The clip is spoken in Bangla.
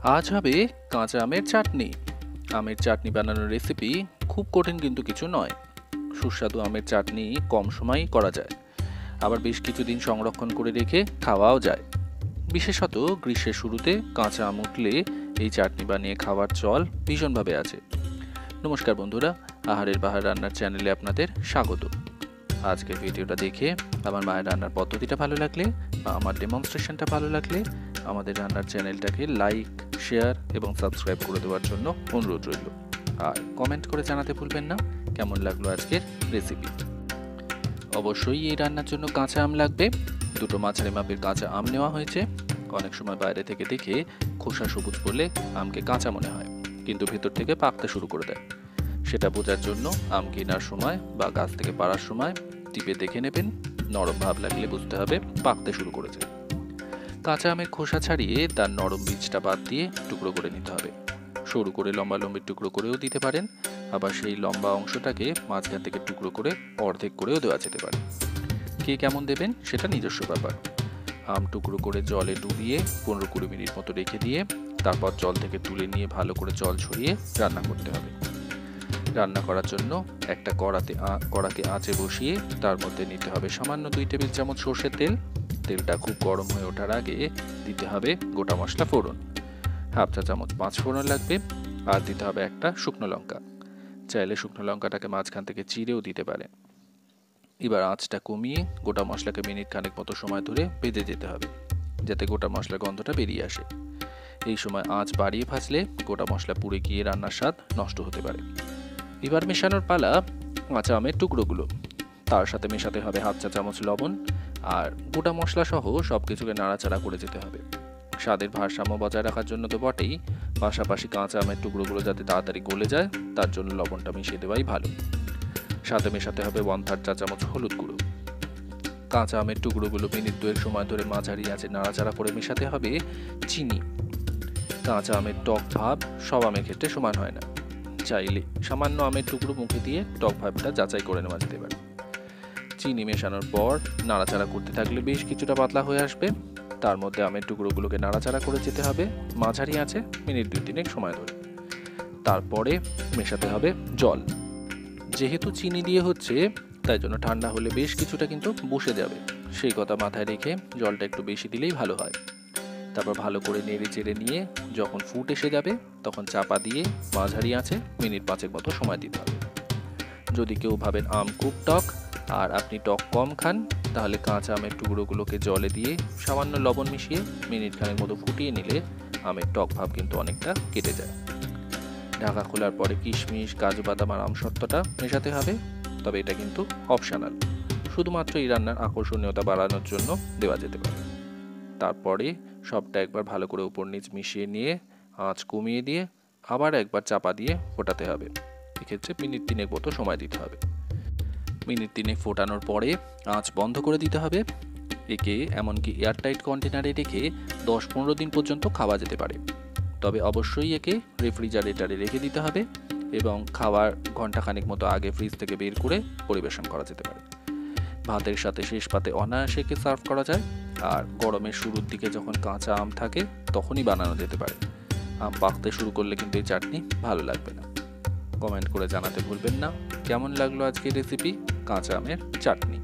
আজ হবে কাঁচা আমের চাটনি। আমের চাটনি বানানোর রেসিপি খুব কঠিন কিন্তু কিছু নয়। সুস্বাদু আমের চাটনি কম সময়েই করা যায়, আবার বেশ কিছুদিন সংরক্ষণ করে রেখে খাওয়াও যায়। বিশেষত গ্রীষ্মের শুরুতে কাঁচা আম উঠলে এই চাটনি বানিয়ে খাওয়ার চল ভীষণভাবে আছে। নমস্কার বন্ধুরা, আহারের বাহার রান্নার চ্যানেলে আপনাদের স্বাগত। আজকের ভিডিওটা দেখে আমার মায়ের রান্নার পদ্ধতিটা ভালো লাগলে বা আমার ডেমনস্ট্রেশনটা ভালো লাগলে আমাদের রান্নার চ্যানেলটাকে লাইক, শেয়ার এবং সাবস্ক্রাইব করে দেওয়ার জন্য অনুরোধ রইল। আর কমেন্ট করে জানাতে ভুলবেন না কেমন লাগলো আজকের রেসিপি। অবশ্যই এই রান্নার জন্য কাঁচা আম লাগবে। দুটো মাঝারি মাপের কাঁচা আম নেওয়া হয়েছে। অনেক সময় বাইরে থেকে দেখে খোসা সবুজ বলে আমকে কাঁচা মনে হয়, কিন্তু ভেতর থেকে পাকতে শুরু করে দেয়। সেটা বোঝার জন্য আম কেনার সময় বা গাছ থেকে পাড়ার সময় টিপে দেখে নেবেন। নরম ভাব লাগলে বুঝতে হবে পাকতে শুরু করেছে। কাঁচা আমের খোসা ছাড়িয়ে তার নরম বীজটা বাদ দিয়ে টুকরো করে নিতে হবে। সরু করে লম্বা লম্বি টুকরো করেও দিতে পারেন, আবার সেই লম্বা অংশটাকে মাঝখান থেকে টুকরো করে অর্ধেক করেও দেওয়া যেতে পারে। কে কেমন দেবেন সেটা নিজস্ব ব্যাপার। আম টুকরো করে জলে ডুবিয়ে 15-20 মিনিট মতো রেখে দিয়ে তারপর জল থেকে তুলে নিয়ে ভালো করে জল ছড়িয়ে রান্না করতে হবে। রান্না করার জন্য একটা কড়াকে আঁচে বসিয়ে তার মধ্যে নিতে হবে সামান্য 2 টেবিল চামচ সর্ষের তেল। তেলটা খুব গরম হয়ে ওঠার আগে দিতে হবে গোটা মশলা ফোড়ন। হাফ চা চামচ 5 ফোড়ন লাগবে, আর দিতে হবে একটা শুকনো লঙ্কা। চাইলে শুকনো লঙ্কাটাকে মাঝখান থেকে চিরেও দিতে পারে। এবার আঁচটা কমিয়ে গোটা মশলাকে মিনিট খানেক মতো সময় ধরে ভেজে যেতে হবে, যাতে গোটা মশলার গন্ধটা বেরিয়ে আসে। এই সময় আঁচ বাড়িয়ে ভাজলে গোটা মশলা পুড়ে গিয়ে রান্নার স্বাদ নষ্ট হতে পারে। এবার মেশানোর পালা কাঁচা আমের টুকরোগুলো। তার সাথে মেশাতে হবে হাফ চা চামচ লবণ, আর গোটা মশলা সহ সবকিছুকে নাড়াচাড়া করে যেতে হবে। স্বাদের ভারসাম্য বজায় রাখার জন্য তো বটেই, পাশাপাশি কাঁচা আমের টুকরোগুলো যাতে তাড়াতাড়ি গলে যায় তার জন্য লবণটা মিশিয়ে দেওয়াই ভালো। সাথে মেশাতে হবে 1/3 চা চামচ হলুদ গুঁড়ো। কাঁচা আমের টুকরোগুলো মিনিট 2 সময় ধরে মাঝারি আঁচে নাড়াচাড়া করে মেশাতে হবে চিনি। কাঁচা আমের টক ভাব সব আমের ক্ষেত্রে সমান হয় না, চাইলে সামান্য আমের টুকরো মুখে দিয়ে টক ভাবটা যাচাই করে নেওয়া যেতে পারে। চিনি মেশানোর পর নাড়াচাড়া করতে থাকলে বেশ কিছুটা পাতলা হয়ে আসবে। তার মধ্যে আমের টুকরোগুলোকে নাড়াচাড়া করে যেতে হবে মাঝারি আঁচে মিনিট 2-3 সময় ধরে। তারপরে মেশাতে হবে জল। যেহেতু চিনি দিয়ে হচ্ছে, তাই জন্য ঠান্ডা হলে বেশ কিছুটা কিন্তু বসে যাবে, সেই কথা মাথায় রেখে জলটা একটু বেশি দিলেই ভালো হয়। তারপর ভালো করে নেড়ে চেড়ে নিয়ে যখন ফুট এসে যাবে তখন চাপা দিয়ে মাঝারি আঁচে মিনিট 5 মতো সময় দিতে হবে। যদি কেউ ভাবেন আম খুব টক আর আপনি টক কম খান, তাহলে কাঁচা আমের টুকরোগুলোকে জলে দিয়ে সামান্য লবণ মিশিয়ে মিনিট খানেক মতো ফুটিয়ে নিলে আমের টক ভাব কিন্তু অনেকটা কেটে যায়। ঢাকা খোলার পরে কিশমিশ, কাজু বাদাম আর আমসত্ত্বটা মেশাতে হবে, তবে এটা কিন্তু অপশনাল, শুধুমাত্র এই রান্নার আকর্ষণীয়তা বাড়ানোর জন্য দেওয়া যেতে পারে। তারপরে সবটা একবার ভালো করে উপর নিচ মিশিয়ে নিয়ে আঁচ কমিয়ে দিয়ে আবার একবার চাপা দিয়ে ফোটাতে হবে। এক্ষেত্রে মিনিট 3 মতো সময় দিতে হবে। মিনিট 3 ফোটানোর পরে আঁচ বন্ধ করে দিতে হবে। একে এমনকি এয়ারটাইট কন্টেনারে রেখে 10-15 দিন পর্যন্ত খাওয়া যেতে পারে, তবে অবশ্যই একে রেফ্রিজারেটরে রেখে দিতে হবে এবং খাওয়ার ঘন্টাখানেক মতো আগে ফ্রিজ থেকে বের করে পরিবেশন করা যেতে পারে। ভাতের সাথে শেষ পাতে অনায়াসে একে সার্ভ করা যায়। আর গরমের শুরুর দিকে যখন কাঁচা আম থাকে তখনই বানানো যেতে পারে। আম পাকতে শুরু করলে কিন্তু এই চাটনি ভালো লাগবে না। কমেন্ট করে জানাতে ভুলবেন না কেমন লাগলো আজকের রেসিপি কাঁচা আমের চাটনি।